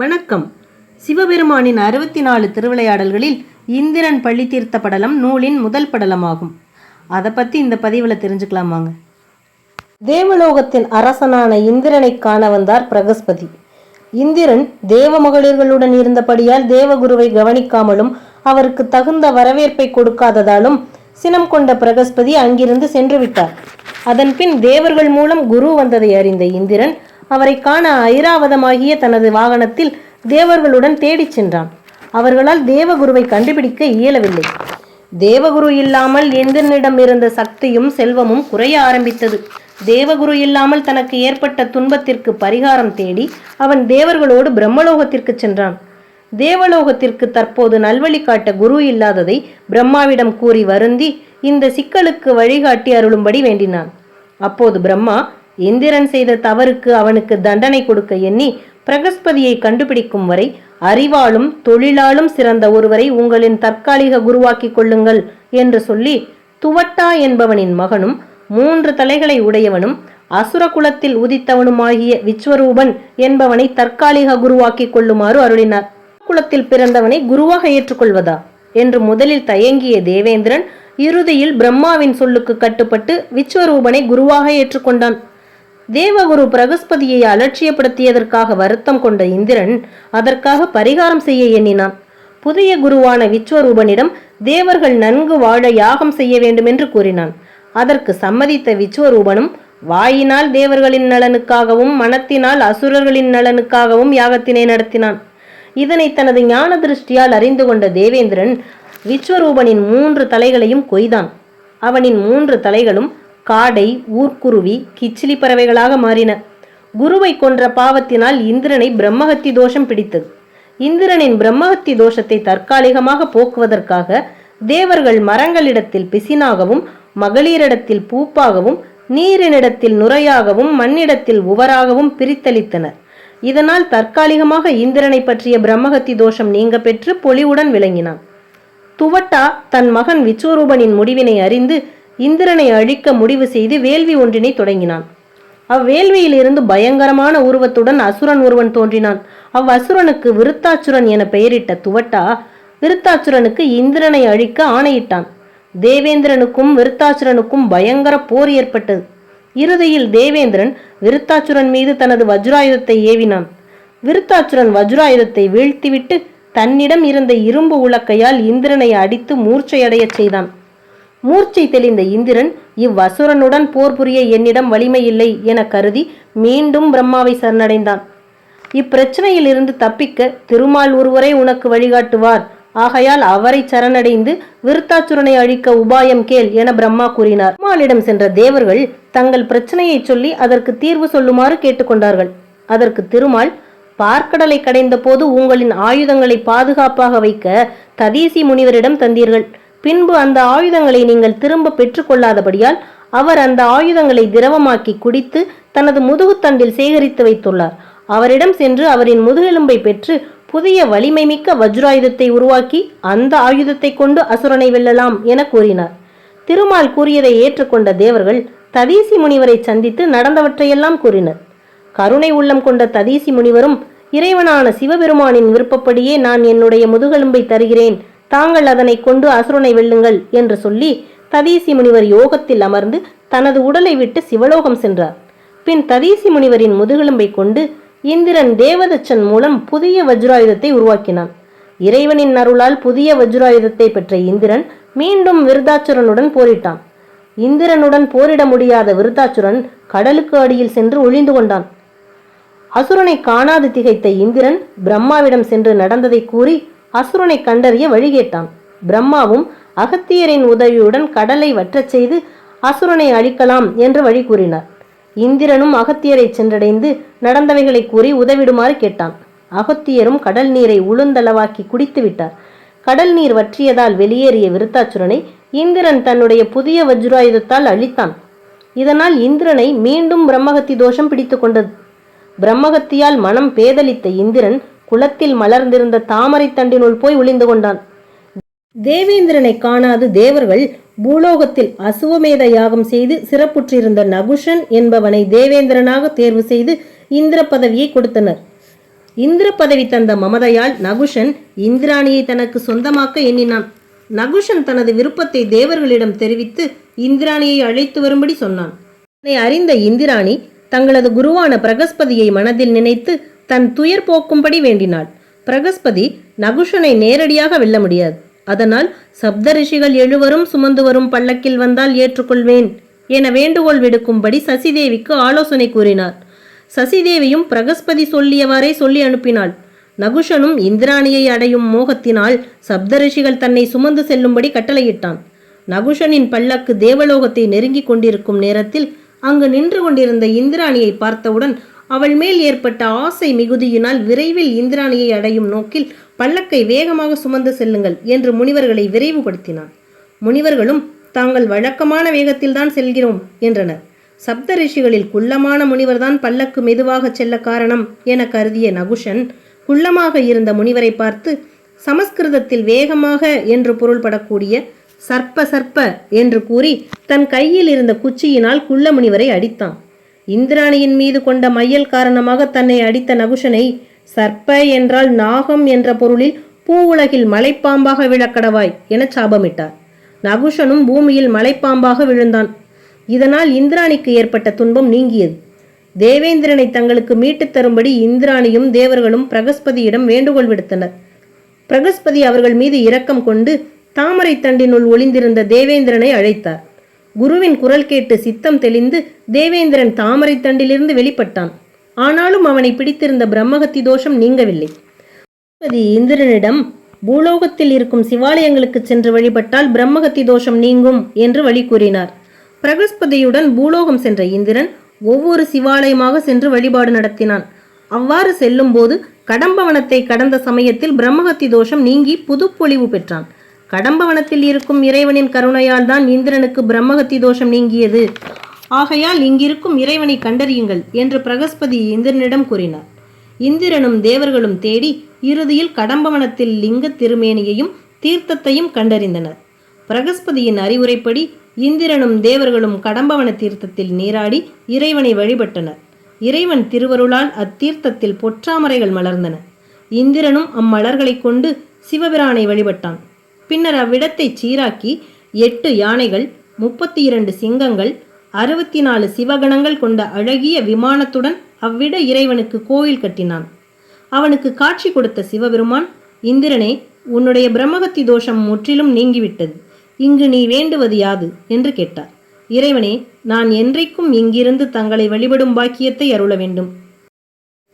வணக்கம். சிவபெருமானின் 64 திருவிளையாடல்களில் இந்திரன் பள்ளி தீர்த்த படலம் நூலின் முதல் படலமாகும். அதை பற்றி இந்த பதிவில் தெரிஞ்சுக்கலாமாங்க. தேவலோகத்தின் அரசனான இந்திரனை காண வந்தார் பிரகஸ்பதி. இந்திரன் தேவ மகளிர்களுடன் இருந்தபடியால் தேவகுருவை கவனிக்காமலும் அவருக்கு தகுந்த வரவேற்பை கொடுக்காததாலும் சினம் கொண்ட பிரகஸ்பதி அங்கிருந்து சென்று விட்டார். அதன்பின் தேவர்கள் மூலம் குரு வந்ததை அறிந்த இந்திரன் அவரை காண ஐராவதமாகிய தனது வாகனத்தில் தேவர்களுடன் தேடிச் சென்றான். அவர்களால் தேவகுருவை கண்டுபிடிக்க இயலவில்லை. தேவகுரு இல்லாமல் இந்திரனிடம் இருந்த சக்தியும் செல்வமும் குறைய ஆரம்பித்தது. தேவகுரு இல்லாமல் தனக்கு ஏற்பட்ட துன்பத்திற்கு பரிகாரம் தேடி அவன் தேவர்களோடு பிரம்மலோகத்திற்கு சென்றான். தேவலோகத்திற்கு தற்போது நல்வழி காட்ட குரு இல்லாததை பிரம்மாவிடம் கூறி வருந்தி இந்த சிக்கலுக்கு வழிகாட்டி அருளும்படி வேண்டினான். அப்போது பிரம்மா இந்திரன் செய்த தவறுக்கு அவனுக்கு தண்டனை கொடுக்க எண்ணி பிரகஸ்பதியை கண்டுபிடிக்கும் வரை அறிவாலும் தொழிலாலும் சிறந்த ஒருவரை உங்களின் தற்காலிக குருவாக்கி கொள்ளுங்கள் என்று சொல்லி துவட்டா என்பவனின் மகனும் 3 தலைகளை உடையவனும் அசுர குலத்தில் உதித்தவனுமாகிய விஸ்வரூபன் என்பவனை தற்காலிக குருவாக்கி கொள்ளுமாறு அருளினார். குலத்தில் பிறந்தவனை குருவாக ஏற்றுக்கொள்வதா என்று முதலில் தயங்கிய தேவேந்திரன் இறுதியில் பிரம்மாவின் சொல்லுக்கு கட்டுப்பட்டு விஸ்வரூபனை குருவாக ஏற்றுக்கொண்டான். தேவகுரு பிரகஸ்பதியை அலட்சியப்படுத்தியதற்காக வருத்தம் கொண்ட இந்திரன் அதற்காக பரிகாரம் செய்ய எண்ணினான். புதிய குருவான விஸ்வரூபனிடம் தேவர்கள் நன்கு வாழ யாகம் செய்ய வேண்டும் என்று கூறினான். அதற்கு சம்மதித்த விஸ்வரூபனும் வாயினால் தேவர்களின் நலனுக்காகவும் மனத்தினால் அசுரர்களின் நலனுக்காகவும் யாகத்தினை நடத்தினான். இதனை தனது ஞான திருஷ்டியால் அறிந்து கொண்ட தேவேந்திரன் விஸ்வரூபனின் 3 தலைகளையும் கொய்தான். அவனின் 3 தலைகளும் காடை, ஊர்க்குருவி, கிச்சிலி பறவைகளாக மாறின. குருவை கொன்ற பாவத்தினால் இந்திரனை பிரம்மஹத்தி தோஷம் பிடித்தது. இந்திரனின் பிரம்மஹத்தி தோஷத்தை தற்காலிகமாக போக்குவதற்காக தேவர்கள் மரங்களிடத்தில் பிசினாகவும் மகளிரிடத்தில் பூப்பாகவும் நீரினிடத்தில் நுரையாகவும் மண்ணிடத்தில் உவராகவும் பிரித்தளித்தனர். இதனால் தற்காலிகமாக இந்திரனை பற்றிய பிரம்மஹத்தி தோஷம் நீங்க பெற்று பொலிவுடன் விளங்கினான். துவட்டா தன் மகன் விஸ்வரூபனின் முடிவினை அறிந்து இந்திரனை அழிக்க முடிவு செய்து வேள்வி ஒன்றினை தொடங்கினான். அவ்வேள்வியில் இருந்து பயங்கரமான உருவத்துடன் அசுரன் ஒருவன் தோன்றினான். அவ்வசுரனுக்கு விருத்தாச்சுரன் என பெயரிட்ட துவட்டா விருத்தாச்சுரனுக்கு இந்திரனை அழிக்க ஆணையிட்டான். தேவேந்திரனுக்கும் விருத்தாச்சுரனுக்கும் பயங்கர போர் ஏற்பட்டது. இறுதியில் தேவேந்திரன் விருத்தாச்சுரன் மீது தனது வஜ்ராயுதத்தை ஏவினான். விருத்தாச்சுரன் வஜ்ராயுதத்தை வீழ்த்திவிட்டு தன்னிடம் இருந்த இரும்பு உலக்கையால் இந்திரனை அடித்து மூர்ச்சையடைய செய்தான். மூர்ச்சை தெளிந்த இந்திரன் இவ்வசுரனுடன் போர் புரிய என்னிடம் வலிமை இல்லை என கருதி மீண்டும் பிரம்மாவை சரணடைந்தான். இப்பிரச்சனையில் இருந்து தப்பிக்க திருமால் ஒருவரை உனக்கு வழிகாட்டுவார், ஆகையால் அவரை சரணடைந்து விருத்தாச்சுரனை அழிக்க உபாயம் கேள் என பிரம்மா கூறினார். திருமாலிடம் சென்ற தேவர்கள் தங்கள் பிரச்சனையை சொல்லி அதற்கு தீர்வு சொல்லுமாறு கேட்டுக்கொண்டார்கள். அதற்கு திருமால், பார்க்கடலை கடைந்த போது உங்களின் ஆயுதங்களை பாதுகாப்பாக வைக்க ததீசி முனிவரிடம் தந்தீர்கள். பின்பு அந்த ஆயுதங்களை நீங்கள் திரும்ப பெற்றுக்கொள்ளாதபடியால் அவர் அந்த ஆயுதங்களை திரவமாக்கி குடித்து தனது முதுகுத்தண்டில் சேகரித்து வைத்துள்ளார். அவரிடம் சென்று அவரின் முதுகெலும்பை பெற்று புதிய வலிமை மிக்க வஜ்ராயுதத்தை உருவாக்கி அந்த ஆயுதத்தை கொண்டு அசுரனை வெல்லலாம் என கூறினார். திருமால் கூறியதை ஏற்றுக்கொண்ட தேவர்கள் ததீசி முனிவரை சந்தித்து நடந்தவற்றையெல்லாம் கூறினர். கருணை உள்ளம் கொண்ட ததீசி முனிவரும், இறைவனான சிவபெருமானின் விருப்பப்படியே நான் என்னுடைய முதுகெலும்பை தருகிறேன், தாங்கள் அதனை கொண்டு அசுரனை வெல்லுங்கள் என்று சொல்லி ததீசி முனிவர் யோகத்தில் அமர்ந்து தனது உடலை விட்டு சிவலோகம் சென்றார். பின் ததீசி முனிவரின் முதுகெலும்பை கொண்டு இந்திரன் தேவதச்சன் மூலம் புதிய வஜ்ராயுதத்தை உருவாக்கினான். இறைவனின் அருளால் புதிய வஜ்ராயுதத்தை பெற்ற இந்திரன் மீண்டும் விருத்தாச்சுரனுடன் போரிட்டான். இந்திரனுடன் போரிட முடியாத விருத்தாச்சுரன் கடலுக்கு அடியில் சென்று ஒளிந்து கொண்டான். அசுரனை காணாது திகைத்த இந்திரன் பிரம்மாவிடம் சென்று நடந்ததை கூறி அசுரனை கண்டறிய வழி கேட்டான். பிரம்மாவும் அகத்தியரின் உதவியுடன் கடலை வற்றச் செய்து அசுரனை அழிக்கலாம் என்று வழி கூறினார். இந்திரனும் அகத்தியரை சென்றடைந்து நடந்தவைகளை கூறி உதவிடுமாறு கேட்டான். அகத்தியரும் கடல் நீரை உளுந்தளவாக்கி குடித்து விட்டார். கடல் நீர் வற்றியதால் வெளியேறிய விருத்தாச்சுரனை இந்திரன் தன்னுடைய புதிய வஜ்ராயுதத்தால் அழித்தான். இதனால் இந்திரனை மீண்டும் பிரம்மஹத்தி தோஷம் பிடித்து கொண்டது. பிரம்மஹத்தியால் மனம் பேதலித்த இந்திரன் குளத்தில் மலர்ந்திருந்த தாமரை தண்டினுள் போய் ஒளிந்து கொண்டான். தேவேந்திரனை காணாது தேவர்கள் பூலோகத்தில் அசுவமேத யாகம் செய்து சிறப்புற்றிருந்த நகுஷன் என்பவனை தேவேந்திரனாக தேர்வு செய்து இந்திர பதவியை கொடுத்தனர். இந்திர பதவி தந்த மமதையால் நகுஷன் இந்திராணியை தனக்கு சொந்தமாக்க எண்ணினான். நகுஷன் தனது விருப்பத்தை தேவர்களிடம் தெரிவித்து இந்திராணியை அழைத்து வரும்படி சொன்னான். இதனை அறிந்த இந்திராணி தங்களது குருவான பிரகஸ்பதியை மனதில் நினைத்து தன் துயர் போக்கும்படி வேண்டினாள். பிரகஸ்பதி நகுஷனை நேரடியாக வெல்ல முடியாது. அதனால் சப்த ரிஷிகள் 7 சுமந்து வரும் பல்லக்கில் வந்தால் ஏற்றுக்கொள்வேன் என வேண்டுகோள் விடுக்கும்படி சசிதேவிக்கு ஆலோசனை கூறினார். சசிதேவியும் பிரகஸ்பதி சொல்லியவாறே சொல்லி அனுப்பினாள். நகுஷனும் இந்திராணியை அடையும் மோகத்தினால் சப்த ரிஷிகள் தன்னை சுமந்து செல்லும்படி கட்டளையிட்டான். நகுஷனின் பல்லக்கு தேவலோகத்தை நெருங்கி கொண்டிருக்கும் நேரத்தில் அங்கு நின்று கொண்டிருந்த இந்திராணியை பார்த்தவுடன் அவள் மேல் ஏற்பட்ட ஆசை மிகுதியினால் விரைவில் இந்திராணியை அடையும் நோக்கில் பல்லக்கை வேகமாக சுமந்து செல்லுங்கள் என்று முனிவர்களை விரைவுபடுத்தினான். முனிவர்களும் தாங்கள் வழக்கமான வேகத்தில்தான் செல்கிறோம் என்றனர். சப்த ரிஷிகளில் குள்ளமான முனிவர்தான் பல்லக்கு மெதுவாக செல்ல காரணம் என கருதிய நகுஷன் குள்ளமாக இருந்த முனிவரை பார்த்து சமஸ்கிருதத்தில் வேகமாக என்று பொருள்படக்கூடிய சர்ப்ப சர்ப்ப என்று கூறி தன் கையில் இருந்த குச்சியினால் குள்ள முனிவரை அடித்தான். இந்திராணியின் மீது கொண்ட மையல் காரணமாக தன்னை அடித்த நகுஷனை சர்ப்ப என்றால் நாகம் என்ற பொருளில் பூவுலகில் மலைப்பாம்பாக விழக்கடவாய் என சாபமிட்டார். நகுஷனும் பூமியில் மலைப்பாம்பாக விழுந்தான். இதனால் இந்திராணிக்கு ஏற்பட்ட துன்பம் நீங்கியது. தேவேந்திரனை தங்களுக்கு மீட்டுத் தரும்படி இந்திராணியும் தேவர்களும் பிரகஸ்பதியிடம் வேண்டுகோள் விடுத்தனர். பிரகஸ்பதி அவர்கள் மீது இரக்கம் கொண்டு தாமரை தண்டினுள் ஒளிந்திருந்த தேவேந்திரனை அழைத்தார். குருவின் குரல் கேட்டு சித்தம் தெளிந்து தேவேந்திரன் தாமரை தண்டிலிருந்து வெளிப்பட்டான். ஆனாலும் அவனை பிடித்திருந்த பிரம்மகத்தி தோஷம் நீங்கவில்லை. பிரகஸ்பதி இந்திரனிடம் பூலோகத்தில் இருக்கும் சிவாலயங்களுக்கு சென்று வழிபட்டால் பிரம்மகத்தி தோஷம் நீங்கும் என்று வழி கூறினார். பிரகஸ்பதியுடன் பூலோகம் சென்ற இந்திரன் ஒவ்வொரு சிவாலயமாக சென்று வழிபாடு நடத்தினான். அவ்வாறு செல்லும் போது கடம்பவனத்தை கடந்த சமயத்தில் பிரம்மகத்தி தோஷம் நீங்கி புதுப்பொலிவு பெற்றான். கடம்பவனத்தில் இருக்கும் இறைவனின் கருணையால் தான் இந்திரனுக்கு பிரம்மகத்தி தோஷம் நீங்கியது. ஆகையால் இங்கிருக்கும் இறைவனை கண்டறியுங்கள் என்று பிரகஸ்பதி இந்திரனிடம் கூறினார். இந்திரனும் தேவர்களும் தேடி இறுதியில் கடம்பவனத்தில் லிங்க திருமேனியையும் தீர்த்தத்தையும் கண்டறிந்தனர். பிரகஸ்பதியின் அறிவுரைப்படி இந்திரனும் தேவர்களும் கடம்பவன தீர்த்தத்தில் நீராடி இறைவனை வழிபட்டனர். இறைவன் திருவருளால் அத்தீர்த்தத்தில் பொற்றாமரைகள் மலர்ந்தன. இந்திரனும் அம்மலர்களை கொண்டு சிவபிரானை வழிபட்டான். பின்னர் அவ்விடத்தை சீராக்கி 8 யானைகள், 32 சிங்கங்கள், 64 சிவகணங்கள் கொண்ட அழகிய விமானத்துடன் அவ்விட இறைவனுக்கு கோயில் கட்டினான். அவனுக்கு காட்சி கொடுத்த சிவபெருமான், இந்திரனே, உன்னுடைய பிரம்மகத்தி தோஷம் முற்றிலும் நீங்கிவிட்டது. இங்கு நீ வேண்டுவது யாது என்று கேட்டார். இறைவனே, நான் என்றைக்கும் இங்கிருந்து தங்களை வழிபடும் பாக்கியத்தை அருள வேண்டும்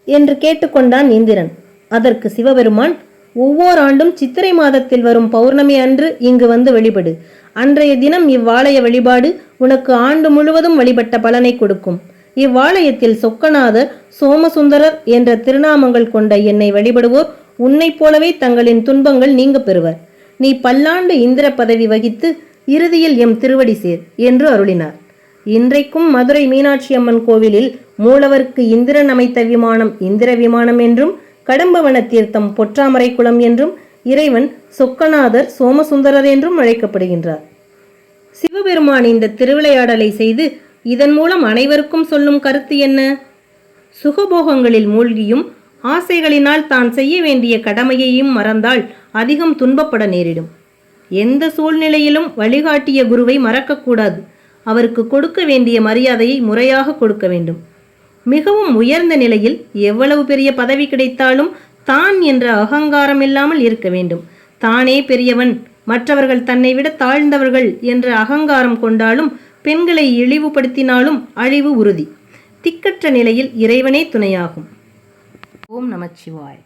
என்று கேட்டுக்கொண்டான் இந்திரன். அதற்கு சிவபெருமான், ஒவ்வொரு ஆண்டும் சித்திரை மாதத்தில் வரும் பௌர்ணமி அன்று இங்கு வந்து வழிபடு. அன்றைய தினம் இவ்வாலய வழிபாடு உனக்கு ஆண்டு முழுவதும் வழிபட்ட பலனை கொடுக்கும். இவ்வாலயத்தில் சொக்கநாதர், சோமசுந்தரர் என்ற திருநாமங்கள் கொண்ட என்னை வழிபடுவோர் உன்னைப் போலவே தங்களின் துன்பங்கள் நீங்க பெறுவர். நீ பல்லாண்டு இந்திர பதவி வகித்து இறுதியில் எம் திருவடி சேர் என்று அருளினார். இன்றைக்கும் மதுரை மீனாட்சி அம்மன் கோவிலில் மூலவருக்கு இந்திரன் அமைத்த விமானம் இந்திர விமானம் என்றும், கடம்பவன தீர்த்தம் பொற்றாமரை குளம் என்றும், இறைவன் சொக்கநாதர், சோமசுந்தரர் என்றும் அழைக்கப்படுகின்றார். சிவபெருமான் இந்த திருவிளையாடலை செய்து இதன் மூலம் அனைவருக்கும் சொல்லும் கருத்து என்ன? சுகபோகங்களில் மூழ்கியும் ஆசைகளினால் தான் செய்ய வேண்டிய கடமையையும் மறந்தால் அதிகம் துன்பப்பட நேரிடும். எந்த சூழ்நிலையிலும் வழிகாட்டிய குருவை மறக்கக்கூடாது. அவருக்கு கொடுக்க வேண்டிய மரியாதையை முறையாக கொடுக்க வேண்டும். மிகவும் உயர்ந்த நிலையில் எவ்வளவு பெரிய பதவி கிடைத்தாலும் தான் என்ற அகங்காரம் இல்லாமல் இருக்க வேண்டும். தானே பெரியவன், மற்றவர்கள் தன்னை விட தாழ்ந்தவர்கள் என்ற அகங்காரம் கொண்டாலும், பெண்களை இழிவுபடுத்தினாலும் அழிவு உறுதி. திக்கற்ற நிலையில் இறைவனே துணையாகும். ஓம் நமச்சிவாய்.